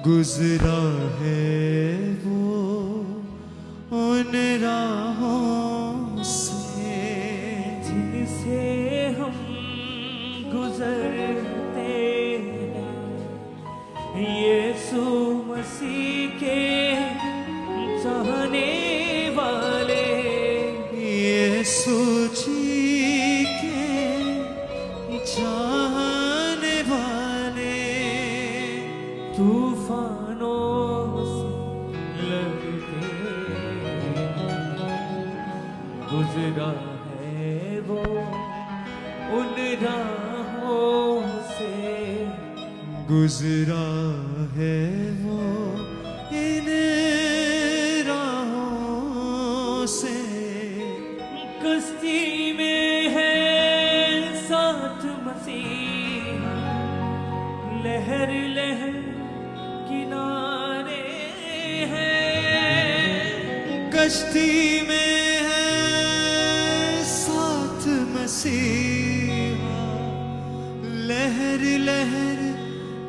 गुजरा है वो उन राहों से जिनसे हम गुजरते हैं, यीशु मसीह के चाहने वाले, यीशु जी के चाहने वाले, तूफानों से लड़ते गुजरा है वो उन राहों से, गुजरा है वो इन राहों से। कश्ती में है साथ मसीह, लहर लहर किनारे हैं, कश्ती में है साथ मसीहा, लहर लहर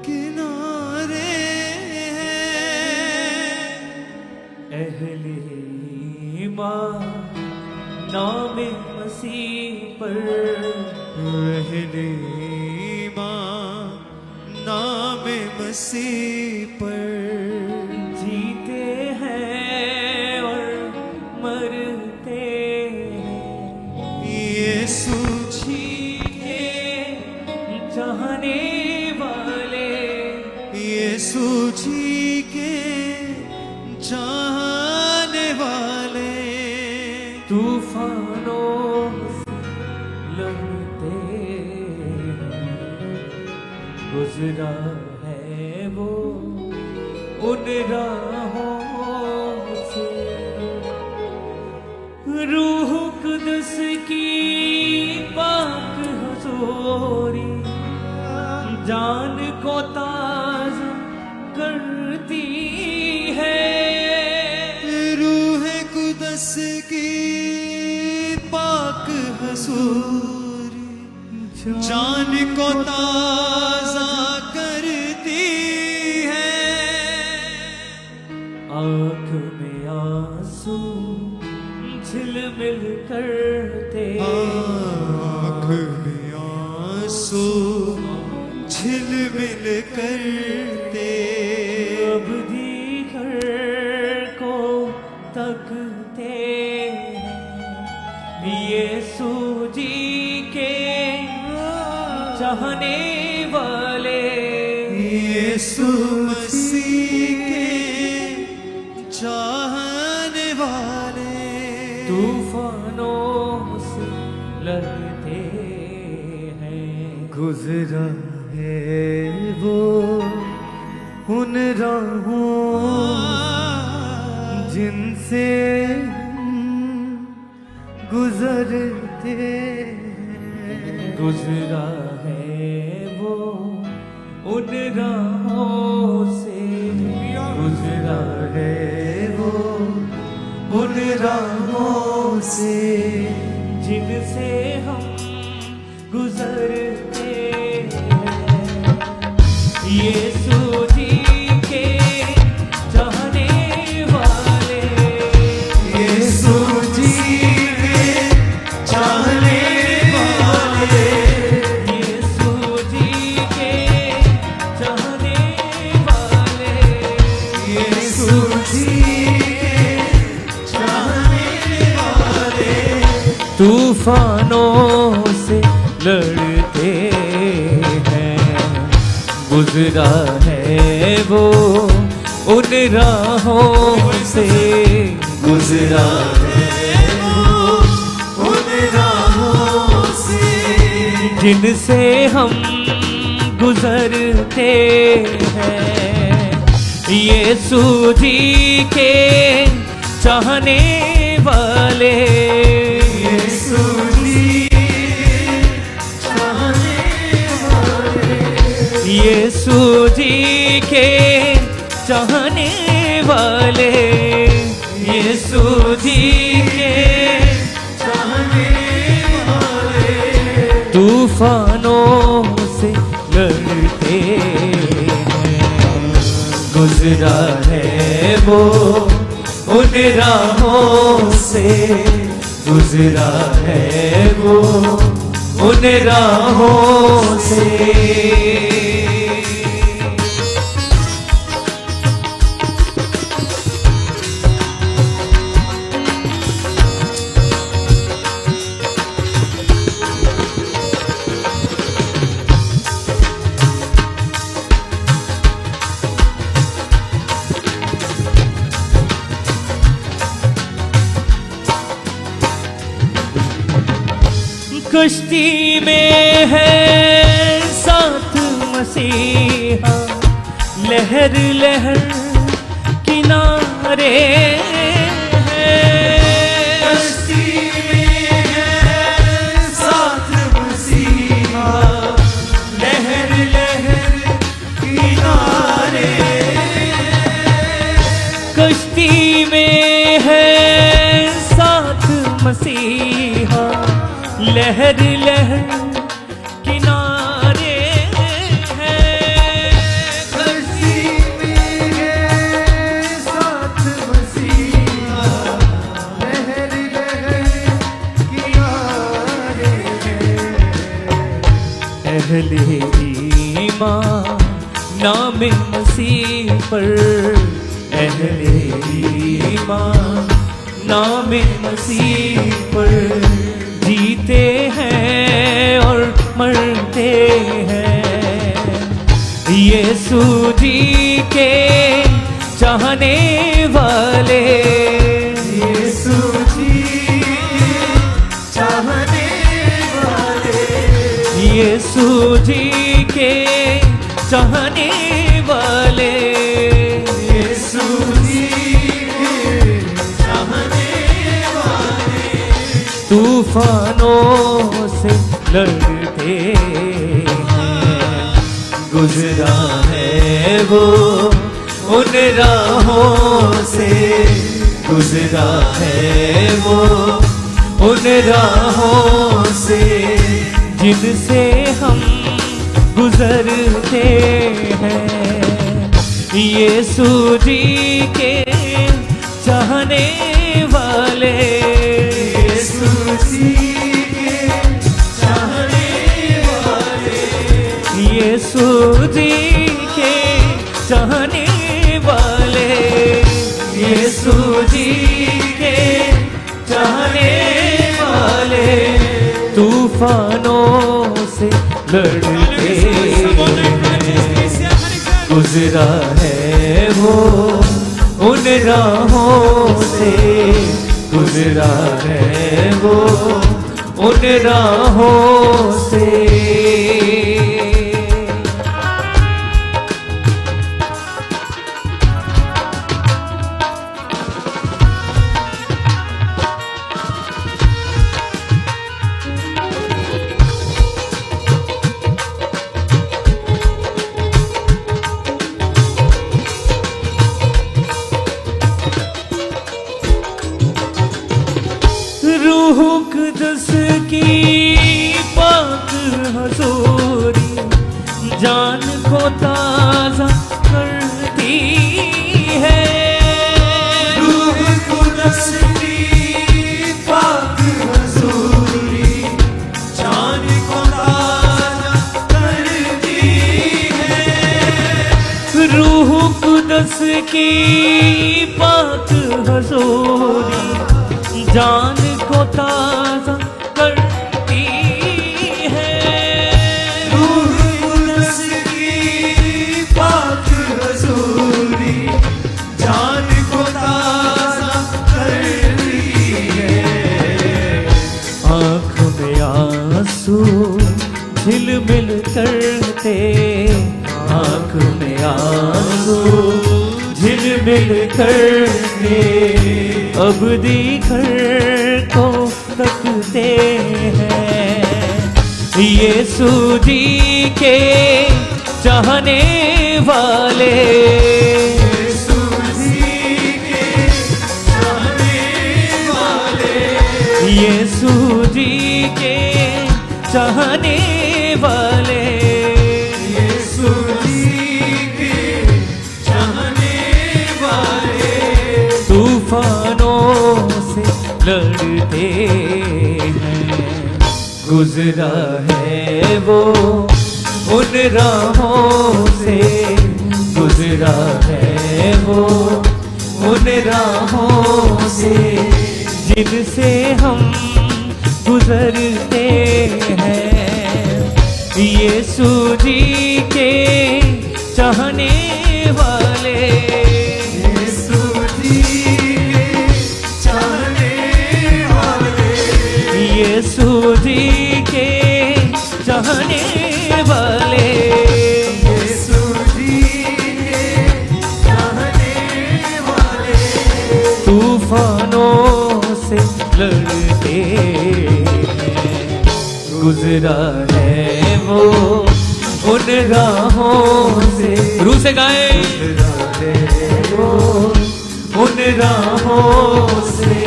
किनारे हैं। अहले ईमान नाम मसीह पर, अहले ईमान नाम मसीह पर, जीते हैं और मरते हैं, यीशु जी के चाहने वाले, यीशु जी के चाहने वाले, तूफानों से लड़ते हैं, गुजरा है वो उन राहों से। रूह कुदस की पाक हुजूरी जान को ताज़ा करती है, रूह कुदस की पाक हजूरी जान को ताज़ा करती है। आँख में आंसू झिलमिल करते, आँख में आंसू झिलमिल करते, अब दीगर को तकते हैं, यीशु जी के चाहने वाले, यीशु मसीह के चाहने वाले, तूफानों से लड़ते हैं, गुजरा है वो उन राहों जिनसे गुजरते हैं। गुजरा है वो उन राहों से, गुजरा है वो उन राहों से, जिनसे हम गुजरते हैं, यीशु जी के चाहने वाले, यीशु जी के चाहने वाले, यीशु जी के चाहने वाले, यीशु जी के चाहने वाले, तूफानों से लड़ते हैं, गुजरा है वो उन राहों से, गुजरा है वो उन राहों से, जिनसे हम गुजरते हैं, यीशु जी के चाहने वाले, यीशु जी चाहने वाले, यीशु जी के चाहने वाले, यीशु जी के चाहने वाले, तूफानों से लड़ते हैं, गुजरा है वो उन राहों से, गुजरा है वो उन राहों से। कश्ती में है साथ मसीहा, लहर लहर किनारे है। कश्ती में है साथ मसीहा, लहर लहर किनारे। कश्ती में है साथ मसीहा, लहर लहर किनारे है। कश्ती में है साथ मसीहा, लहर लहर किनारे है। अहले ईमान नाम मसीह पर, अहले ईमान नाम मसीह पर जीते हैं और मरते हैं। यीशु जी के चाहने वाले, यीशु जी चाहने वाले, यीशु जी के चाहने वाले, यीशु जी चाहने वाले। तूफानों से लड़ते हैं, गुजरा है वो उन राहों से, गुजरा है वो उन राहों से, जिनसे हम गुजरते हैं। यीशु जी के चाहने वाले, यीशु जी के चाहने वाले, यीशु जी के चाहने वाले, यीशु जी के चाहने वाले, तूफानों से लड़ते हैं। गुजरा है वो उन राहों से, गुजरा है वो उन राहों से। रूह कुद्स की पाक हजूरी जान को ताज़ा करती है। रूह कुद्स की पाक हजूरी जान को ताज़ा करती है। रूह कुद्स की पाक हजूरी जान को ताज़ा करती है। रूह कुद्स की पाक हजूरी जान को ताज़ा करती है। आँख में आंसू झिलमिल करते, आँख में आंसू झिलमिल करते, अब दिखर को तकते हैं। यीशु जी के चाहने वाले, यीशु जी के चाहने वाले, यीशु जी के चाहने वाले, यीशु जी के चाहने लड़ते हैं। गुजरा है वो उन राहों से, गुजरा है वो उन राहों से जिनसे हम गुजरते हैं। यीशु जी के चाहने वाले, यीशु जी के चाहने वाले, यीशु जी के चाहने वाले, यीशु जी के चाहने वाले तूफानों से लड़ते हैं। गुजरा है वो उन राहों से, रूह से गाए, गुजरा है वो उन राहों से।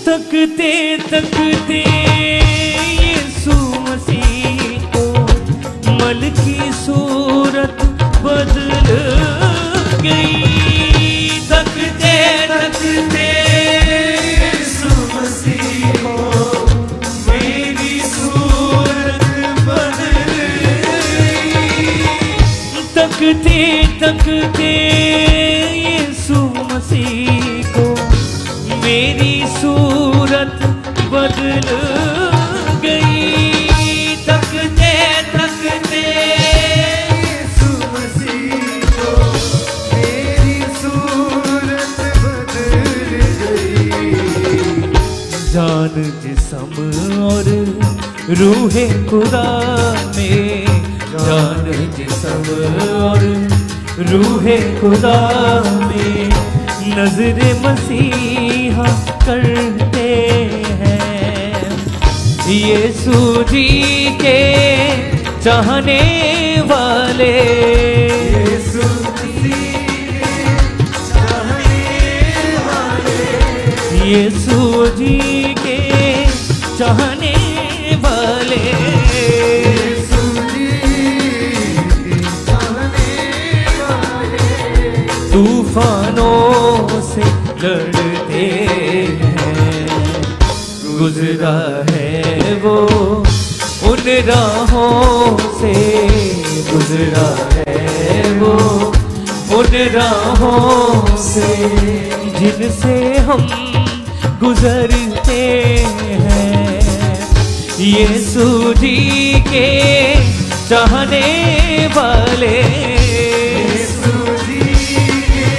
तकते तकते यीशु मसीह को मल की सूरत बदल गई। तकते तकते यीशु मसीह को मेरी सूरत बदल गई। तकते तकते यीशु मसीह को मेरी सूरत बदल गई। तकते तकते यीशु मसीह को मेरी सूरत बदल गई। जान जिस्म और रूहे खुदा में, जान जिस्म और रूहे खुदा में नजर मसीहा करते हैं। यीशु जी के चाहने वाले, यीशु मसीह के चाहने वाले, यीशु जी के चाहने वाले यीशु जी के चाहने वाले तूफानों से लड़ते हैं। गुजरा है वो उन राहों से, गुजरा है वो उन राहों से जिनसे हम गुजरते हैं। यीशु जी के चाहने वाले, यीशु जी के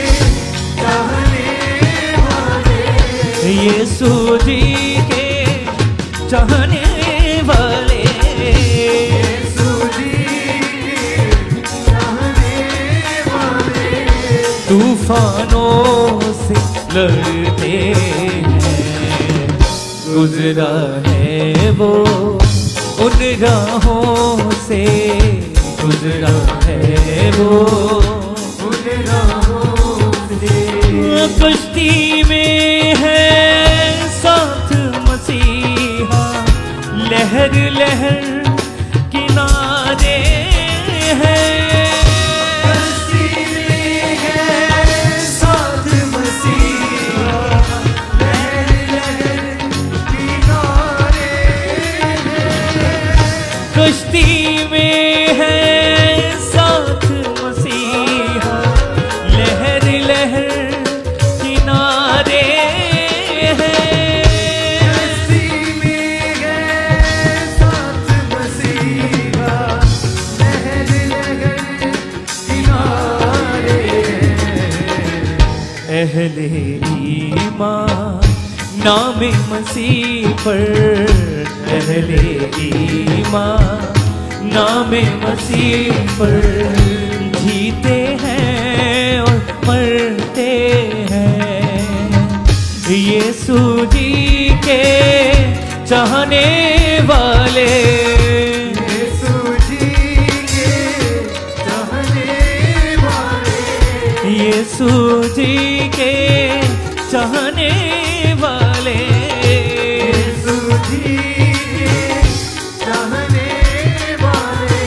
चाहने वाले, यीशु जी के चाहने वाले यीशु जी के चाहने वाले तूफानों से लड़ते हैं। गुजरा है वो उन राहों से, गुजरा है वो उन राहों से। कश्ती में है साथ मसीहा, लहर लहर किनारे है। कश्ती में है साथ मसीहा, लहर लहर किनारे है। कश्ती में है साथ मसीहा, लहर लहर किनारे है। कश्ती में है साथ मसीहा, लहर लहर किनारे है। अहले ईमान नाम मसीह पर, अहले ईमान नाम मसीह पर जीते हैं और मरते हैं। यीशु जी के चाहने वाले, यीशु यीशु जी के चाहने वाले, यीशु जी के चाहने वाले,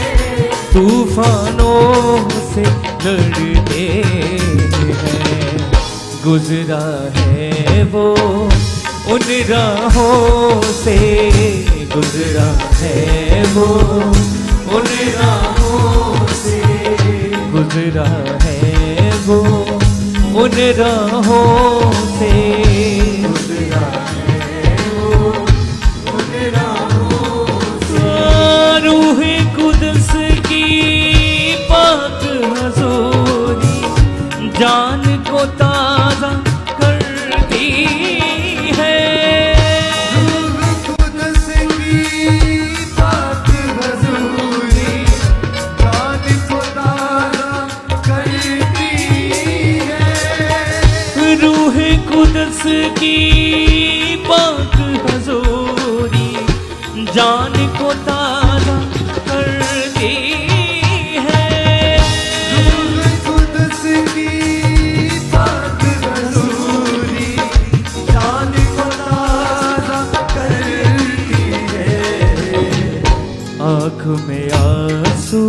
तूफानों से लड़ते हैं। गुजरा है वो उन राहों से, गुजरा है वो उन राहों से, गुजरा है वो उन राहों से, गुजरा है वो उन राहों से। रूह कुदस की पाक हजूरी जान को ताज़ा करती है। रूह कुदस की पाक हजूरी जान को ताज़ा करती है। रूह कुदस की पाक हजूरी जान को ताज़ा करती है। रूह कुदस की पाक हजूरी जान को ताज़ा करती है। आँख में आंसू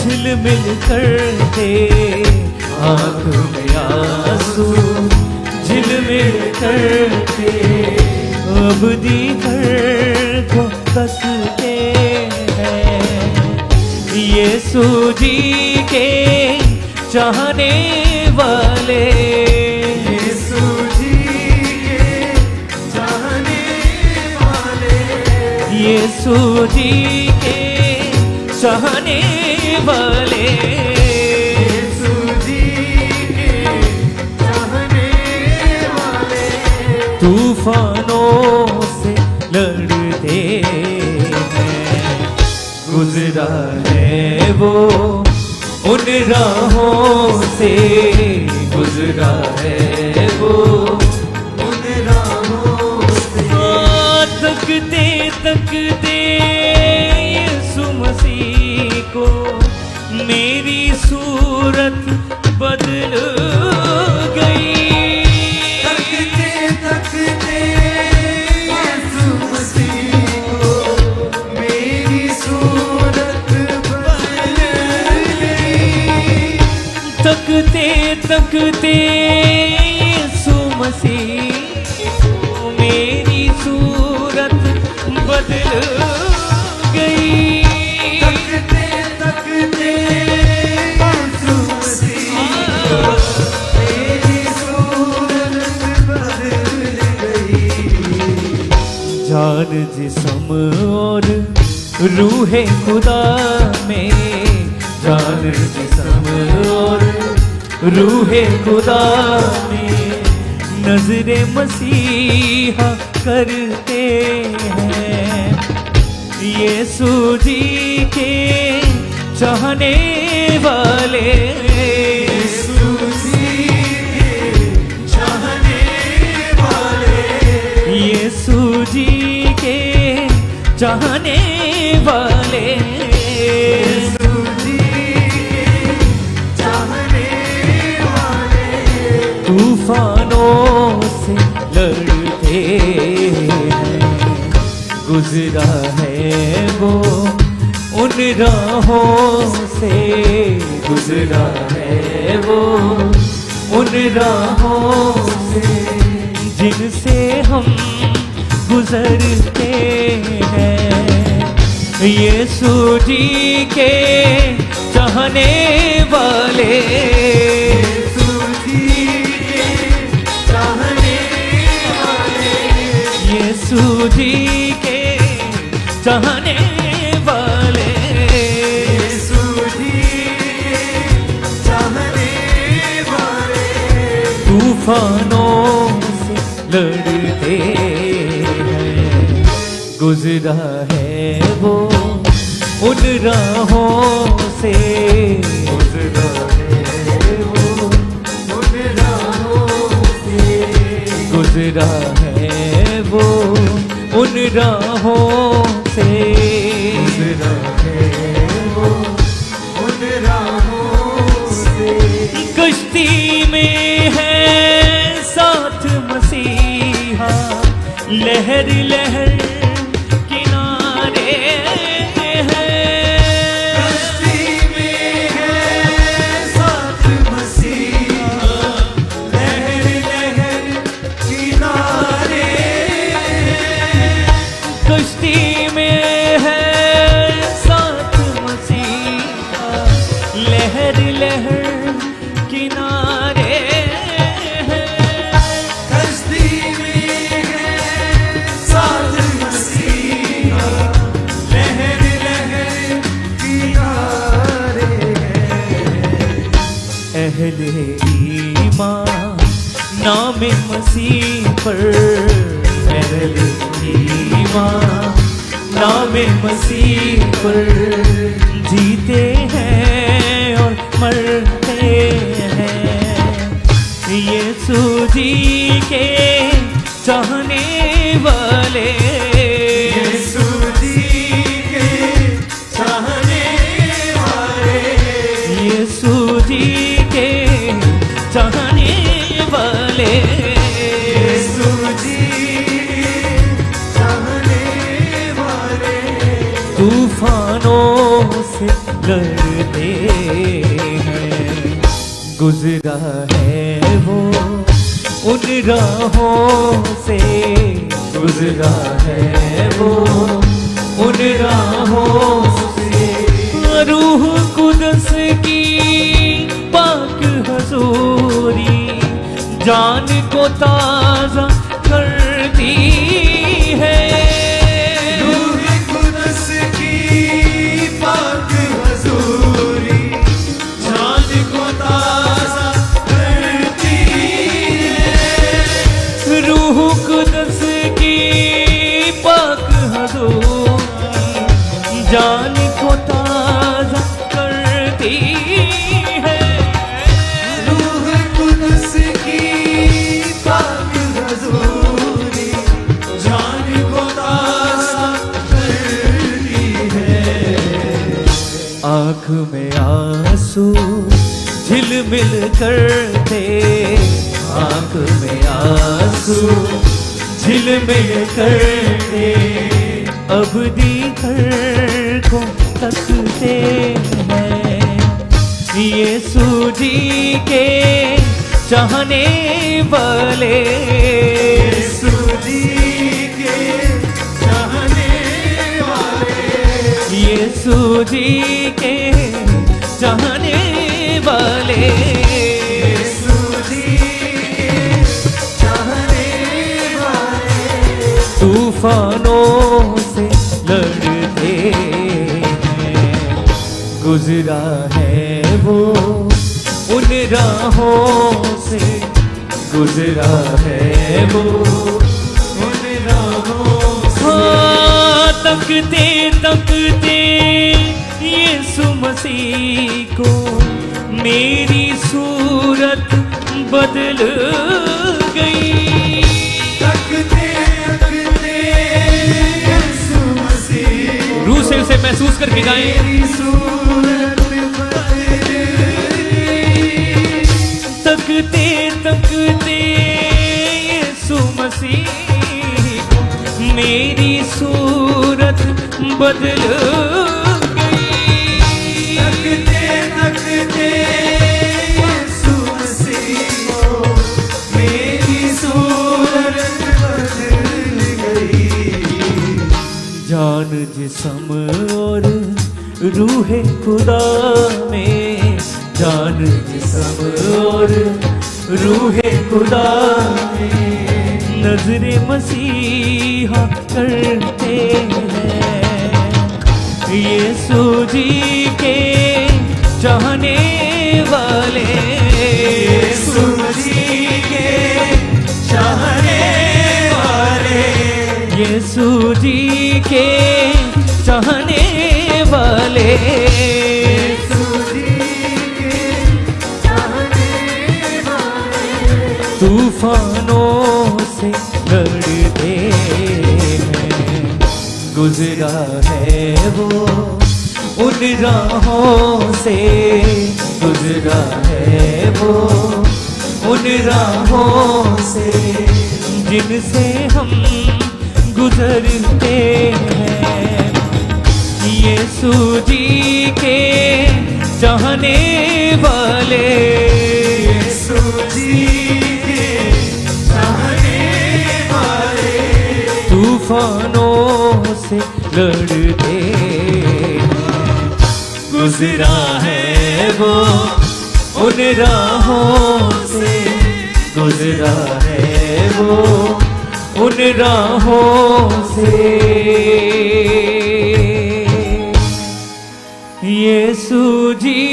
झिलमिल करते, आँख में आंसू झिलमिल करते, अब दीगर को कसते हैं। यीशु जी के चाहने वाले, यीशु जी के चाहने वाले, यीशु जी के चाहने वाले, यीशु जी के चाहने वाले, तूफानों से लड़ते हैं। गुजरा है वो उन राहों से, गुजरा है वो उन राहों से। तकते तकते यीशु मसीह को मेरी सूरत बदल गई। तकते तकते यीशु मसीह को मेरी सूरत बदल गई। तकते तकते यीशु मसीह को मेरी सूरत बदल गई। तकते तकते यीशु मसीह को मेरी सूरत बदल गई। जान जिस्म और रूह खुदा में, जान जिस्म और रूह खुदा में नजरे मसीहा करते हैं। यीशु जी के चाहने वाले, यीशु जी के चाहने वाले, यीशु जी के चाहने वाले, यीशु जी के चाहने वाले, तूफानों से लड़ते हैं। गुजरा है वो उन राहों से, गुजरा है वो उन राहों से, जिनसे हम गुजरते हैं। यीशु जी के चाहने वाले, यीशु जी के चाहने वाले, यीशु जी के चाहने वाले, यीशु जी के चाहने वाले, तूफानों से लड़ते हैं। गुजरा है वो उन राहों से, गुजरा है वो उन राहों से, गुजरा है वो उन राहों से, गुजरा है वो उन राहों से। कश्ती लहर लहर किनारे हैं। कश्ती में है साथ मसीहा, लहर लहर किनारे हैं। कश्ती में है साथ मसीहा, लहर लहर किनारे हैं। कश्ती में है साथ मसीहा, लहर लहर किनारे हैं। अहले ईमान नाम मसीह पर, अहले ईमान नाम मसीह पर जीते हैं और मरते हैं। यीशु जी के चाहने वाले, यीशु जी के चाहने वाले, यीशु जी के चाहने वाले, यीशु जी के चाहने वाले तूफानों से लड़ते हैं। गुजरा है वो उन राहों से, गुजरा है वो उन राहों से। रूह कुदस की पाक हजूरी जान को ताज़ा करती है। रूह कुदस की पाक हजूरी जान को ताज़ा करती है। रूह कुदस की पाक हजूरी जान को ताज़ा करती है। रूह कुदस की पाक हजूरी जान को ताज़ा करती है। आँख में आंसू झिलमिल करते, आँख में आंसू झिलमिल करते, अब दीकर को तकते हैं। यीशु जी के चाहने वाले, यीशु जी के चाहने वाले, यीशु जी के चाहने वाले यीशु जी के चाहने वाले तूफानों से लड़ते हैं। गुजरा है वो उन राहों से, गुजरा है वो उन राहों से। हाँ, तकते तकते यीशु मसीह को मेरी सूरत बदल गई। तकते तकते यीशु मसीह रूह से उसे महसूस करके गाएं। मेरी सूरत बदल गई। तकते तकते यीशु मसीह को मेरी सूरत बदल गई। तकते तकते यीशु मसीह को मेरी सूरत बदल गई। जान जिस्म और रूह खुदा में, जान जिस्म और रूह खुदा में नजरे मसीहा करते हैं। यीशु जी के चाहने वाले, यीशु जी के चाहने वाले, यीशु जी के चाहने वाले यीशु जी के चाहने वाले तूफानों से लड़ते हैं। गुजरा है वो उन राहों से, गुजरा है वो उन राहों से जिनसे हम गुजरते हैं। यीशु जी के चाहने वाले, यीशु जी के चाहने वाले तूफानों से लड़ते हैं। गुजरा है वो उन राहों से, गुजरा है वो उन राहों से। यीशु जी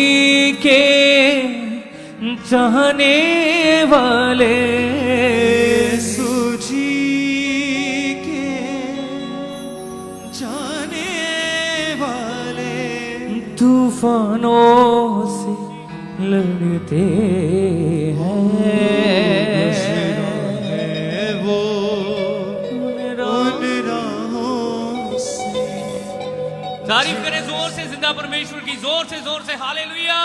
के चाहने वाले, यीशु जी के चाहने वाले तूफानों से लड़ते हैं। वो उन राहों से। तारीफ करें जोर से जिंदा परमेश्वर की, जोर से हालेलुया।